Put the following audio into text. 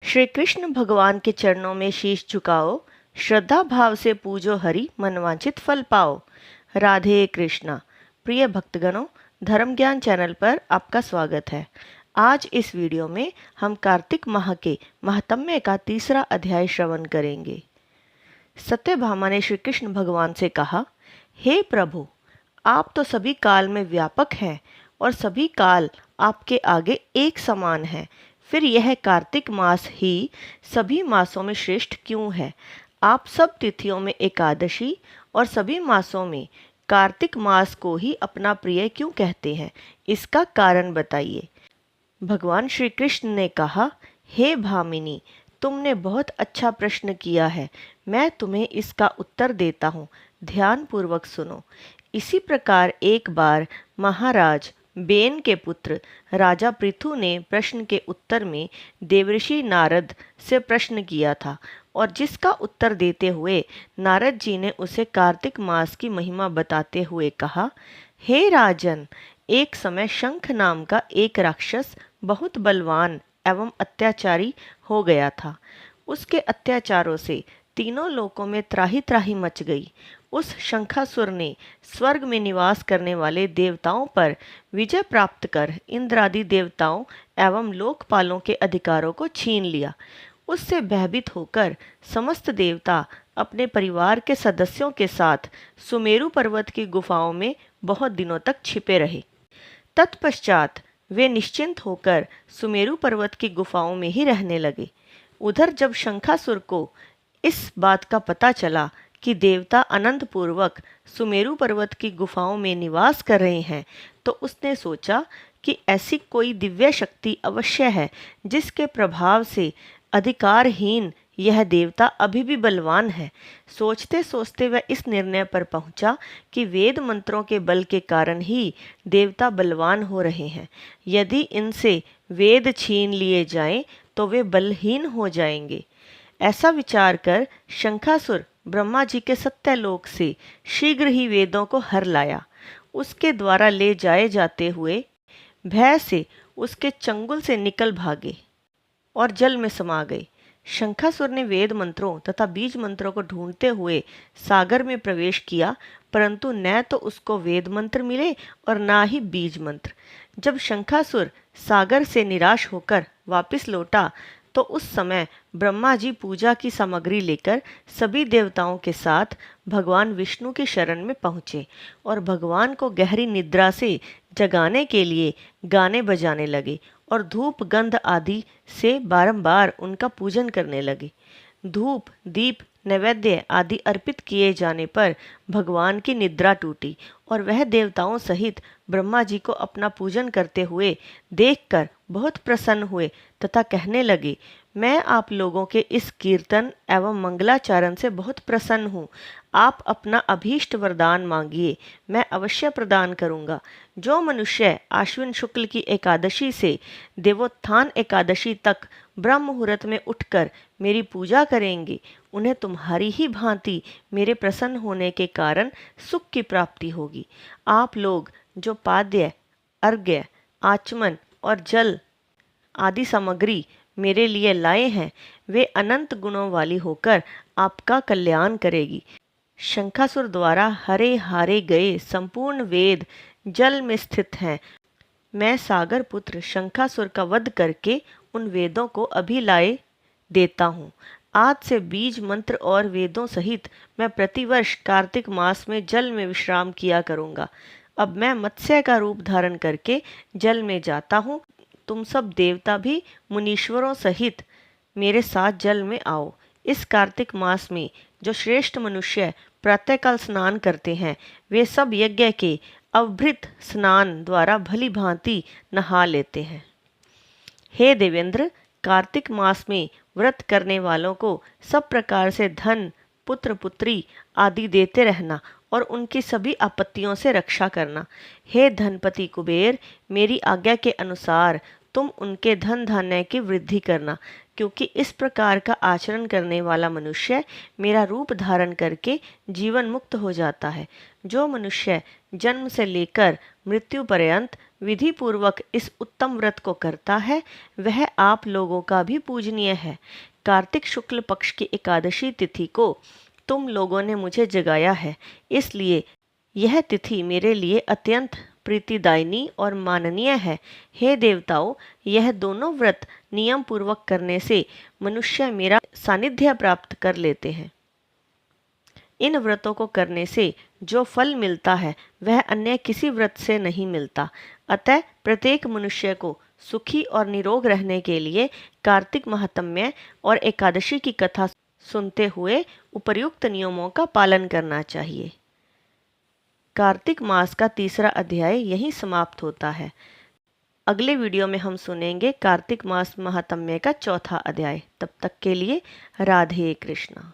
श्री कृष्ण भगवान के चरणों में शीश झुकाओ, श्रद्धा भाव से पूजो हरि, मनवांछित फल पाओ। राधे कृष्णा। प्रिय भक्तगणों, धर्म ज्ञान चैनल पर आपका स्वागत है। आज इस वीडियो में हम कार्तिक माह के महात्म्य का तीसरा अध्याय श्रवण करेंगे। सत्यभामा ने श्री कृष्ण भगवान से कहा, हे प्रभु, आप तो सभी काल में व्यापक हैं और सभी काल आपके आगे एक समान हैं। फिर यह कार्तिक मास ही सभी मासों में श्रेष्ठ क्यों है? आप सब तिथियों में एकादशी और सभी मासों में कार्तिक मास को ही अपना प्रिय क्यों कहते हैं? इसका कारण बताइए। भगवान श्री कृष्ण ने कहा, हे भामिनी, तुमने बहुत अच्छा प्रश्न किया है। मैं तुम्हें इसका उत्तर देता हूँ, ध्यान पूर्वक सुनो। इसी प्रकार एक बार महाराज बेन के पुत्र राजा पृथु ने प्रश्न के उत्तर में देवर्षि नारद से प्रश्न किया था, और जिसका उत्तर देते हुए नारद जी ने उसे कार्तिक मास की महिमा बताते हुए कहा, हे राजन, एक समय शंख नाम का एक राक्षस बहुत बलवान एवं अत्याचारी हो गया था। उसके अत्याचारों से तीनों लोकों में त्राही त्राही मच गई। उस शंखासुर ने स्वर्ग में निवास करने वाले देवताओं पर विजय प्राप्त कर इंद्रादि देवताओं एवं लोकपालों के अधिकारों को छीन लिया। उससे भयभीत होकर समस्त देवता अपने परिवार के सदस्यों के साथ सुमेरु पर्वत की गुफाओं में बहुत दिनों तक छिपे रहे। तत्पश्चात वे निश्चिंत होकर सुमेरु पर्वत की गुफाओं में ही रहने लगे। उधर जब शंखासुर को इस बात का पता चला कि देवता अनंत पूर्वक सुमेरु पर्वत की गुफाओं में निवास कर रहे हैं, तो उसने सोचा कि ऐसी कोई दिव्य शक्ति अवश्य है जिसके प्रभाव से अधिकारहीन यह देवता अभी भी बलवान है। सोचते सोचते वह इस निर्णय पर पहुंचा कि वेद मंत्रों के बल के कारण ही देवता बलवान हो रहे हैं। यदि इनसे वेद छीन लिए जाएं तो वे बलहीन हो जाएंगे। ऐसा विचार कर शंखासुर ब्रह्मा जी के सत्यलोक से शीघ्र ही वेदों को हर लाया। उसके द्वारा ले जाए जाते हुए भय से उसके चंगुल से निकल भागे और जल में समा गए। शंखासुर ने वेद मंत्रों तथा बीज मंत्रों को ढूंढते हुए सागर में प्रवेश किया, परंतु न तो उसको वेद मंत्र मिले और ना ही बीज मंत्र। जब शंखासुर सागर से निराश होकर वापस लौटा तो उस समय ब्रह्मा जी पूजा की सामग्री लेकर सभी देवताओं के साथ भगवान विष्णु की शरण में पहुँचे और भगवान को गहरी निद्रा से जगाने के लिए गाने बजाने लगे और धूप गंध आदि से बारंबार उनका पूजन करने लगे। धूप दीप नैवेद्य आदि अर्पित किए जाने पर भगवान की निद्रा टूटी और वह देवताओं सहित ब्रह्मा जी को अपना पूजन करते हुए देखकर बहुत प्रसन्न हुए तथा कहने लगे, मैं आप लोगों के इस कीर्तन एवं मंगलाचरण से बहुत प्रसन्न हूँ। आप अपना अभीष्ट वरदान मांगिए, मैं अवश्य प्रदान करूँगा। जो मनुष्य आश्विन शुक्ल की एकादशी से देवोत्थान एकादशी तक ब्रह्म मुहूर्त में उठकर मेरी पूजा करेंगे, उन्हें तुम्हारी ही भांति मेरे प्रसन्न होने के कारण सुख की प्राप्ति होगी। आप लोग जो पाद्य, अर्घ्य, आचमन और जल आदि सामग्री मेरे लिए लाए हैं, वे अनंत गुणों वाली होकर आपका कल्याण करेगी। शंखासुर द्वारा हरे हारे गए संपूर्ण वेद जल में स्थित हैं। मैं सागर पुत्र शंखासुर का वध करके उन वेदों को अभी लाए देता हूँ। आज से बीज मंत्र और वेदों सहित मैं प्रतिवर्ष कार्तिक मास में जल में विश्राम किया करूँगा। अब मैं मत्स्य का रूप धारण करके जल में जाता हूँ। तुम सब देवता भी मुनीश्वरों सहित मेरे साथ जल में आओ। इस कार्तिक मास में जो श्रेष्ठ मनुष्य प्रातःकाल स्नान करते हैं, वे सब यज्ञ के अवभृत स्नान द्वारा भली भांति नहा लेते हैं। हे देवेंद्र, कार्तिक मास में व्रत करने वालों को सब प्रकार से धन, पुत्र पुत्री आदि देते रहना और उनकी सभी आपत्तियों से रक्षा करना। हे धनपति कुबेर, मेरी आज्ञा के अनुसार तुम उनके धन धान्य की वृद्धि करना, क्योंकि इस प्रकार का आचरण करने वाला मनुष्य मेरा रूप धारण करके जीवन मुक्त हो जाता है। जो मनुष्य जन्म से लेकर मृत्यु पर्यंत विधि पूर्वक इस उत्तम व्रत को करता है वह आप लोगों का भी पूजनीय है। कार्तिक शुक्ल पक्ष की एकादशी तिथि को तुम लोगों ने मुझे जगाया है, इसलिए यह तिथि मेरे लिए अत्यंत प्रीतिदायिनी और माननीय है। हे देवताओं, यह दोनों व्रत नियम पूर्वक करने से मनुष्य मेरा सानिध्य प्राप्त कर लेते हैं। इन व्रतों को करने से जो फल मिलता है वह अन्य किसी व्रत से नहीं मिलता। अतः प्रत्येक मनुष्य को सुखी और निरोग रहने के लिए कार्तिक महात्म्य और एकादशी की कथा सुनते हुए उपर्युक्त नियमों का पालन करना चाहिए। कार्तिक मास का तीसरा अध्याय यहीं समाप्त होता है। अगले वीडियो में हम सुनेंगे कार्तिक मास महात्म्य का चौथा अध्याय। तब तक के लिए राधे कृष्णा।